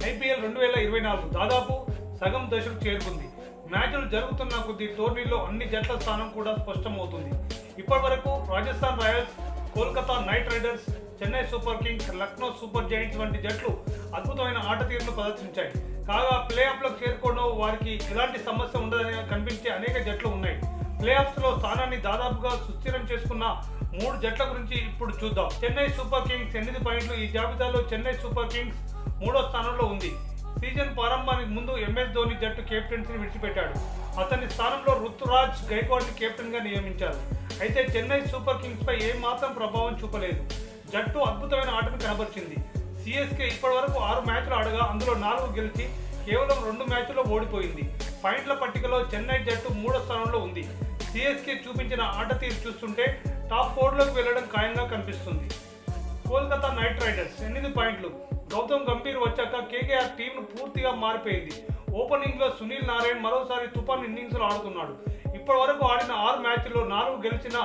IPL 2024 దాదాపు సగం దశకు చేరుకుంది. మ్యాచ్లు జరుగుతున్న కొద్ది టోర్నీలో అన్ని జట్ల స్థానం కూడా స్పష్టమవుతుంది. ఇప్పటి వరకు Rajasthan Royals, Kolkata night riders, Chennai super Kings, Lucknow super Giants వంటి జట్లు అద్భుతమైన ఆట తీరును ప్రదర్శించాయి. కాగా ప్లే ఆఫ్లకు చేరుకోవడం వారికి ఎలాంటి సమస్య ఉండదని కనిపించే అనేక జట్లు ఉన్నాయి. ప్లే ఆఫ్స్లో స్థానాన్ని దాదాపుగా సుస్థిరం చేసుకున్న 3 జట్ల గురించి ఇప్పుడు చూద్దాం. చెన్నై సూపర్ కింగ్స్ 8 పాయింట్లు. ఈ జాబితాలో చెన్నై సూపర్ కింగ్స్ 3వ స్థానంలో ఉంది. సీజన్ ప్రారంభానికి ముందు ఎంఎస్ ధోని జట్టు కెప్టెన్సీని విడిచిపెట్టాడు. అతని స్థానంలో రుతురాజ్ గైక్వాడ్ని కెప్టెన్గా నియమించారు. అయితే చెన్నై సూపర్ కింగ్స్ పై ఏమాత్రం ప్రభావం చూపలేదు. జట్టు అద్భుతమైన ఆటను కనబరిచింది. సిఎస్కే ఇప్పటి వరకు 6 మ్యాచ్లు ఆడగా అందులో 4 గెలిచి కేవలం 2 మ్యాచ్ల్లో ఓడిపోయింది. పాయింట్ల పట్టికలో చెన్నై జట్టు 3వ స్థానంలో ఉంది. సిఎస్కే చూపించిన ఆట తీరు చూస్తుంటే టాప్ 4లోకి వెళ్లడం ఖాయంగా కనిపిస్తుంది. కోల్కతా నైట్ రైడర్స్ 8 పాయింట్లు. గౌతమ్ గంభీర్ వచ్చాక కేకేఆర్ టీంను పూర్తిగా మారిపోయింది. ఓపెనింగ్లో సునీల్ నారాయణ్ మరోసారి తుఫాన్ ఇన్నింగ్స్లో ఆడుతున్నాడు. ఇప్పటి వరకు ఆడిన 6 మ్యాచ్ల్లో 4 గెలిచిన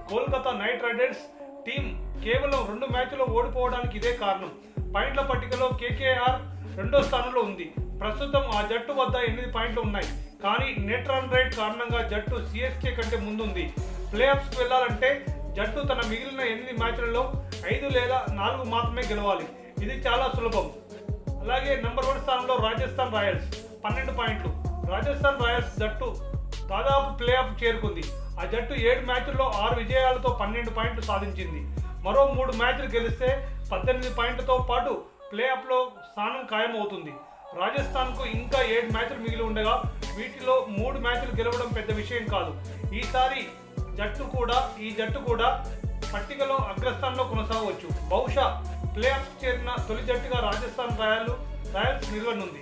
కోల్కతా నైట్ రైడర్స్ టీం కేవలం 2 మ్యాచ్ల్లో ఓడిపోవడానికి ఇదే కారణం. పాయింట్ల పట్టికలో కేకేఆర్ 2వ స్థానంలో ఉంది. ప్రస్తుతం ఆ జట్టు వద్ద 8 పాయింట్లు ఉన్నాయి. కానీ నెట్ రన్ రేట్ కారణంగా జట్టు సిఎస్కే కంటే ముందుంది. ప్లే ఆఫ్స్కి వెళ్లాలంటే జట్టు తన మిగిలిన 8 మ్యాచ్లలో 5 లేదా 4 మాత్రమే గెలవాలి. ఇది చాలా సులభం. అలాగే నెంబర్ 1 స్థానంలో రాజస్థాన్ రాయల్స్ 12 పాయింట్లు. రాజస్థాన్ రాయల్స్ జట్టు దాదాపు ప్లే ఆఫ్ చేరుకుంది. ఆ జట్టు 7 మ్యాచ్ల్లో 6 విజయాలతో 12 పాయింట్లు సాధించింది. మరో 3 మ్యాచ్లు గెలిస్తే 18 పాయింట్లతో పాటు ప్లే ఆఫ్లో స్థానం ఖాయమవుతుంది. రాజస్థాన్కు ఇంకా 7 మ్యాచ్లు మిగిలి ఉండగా వీటిలో 3 మ్యాచ్లు గెలవడం పెద్ద విషయం కాదు. ఈసారి ఈ జట్టు కూడా పట్టికలో అగ్రస్థానంలో కొనసాగవచ్చు. బహుశా ప్లే ఆఫ్స్ చేరిన తొలి జట్టుగా రాజస్థాన్ రాయల్స్ నిలవనుంది.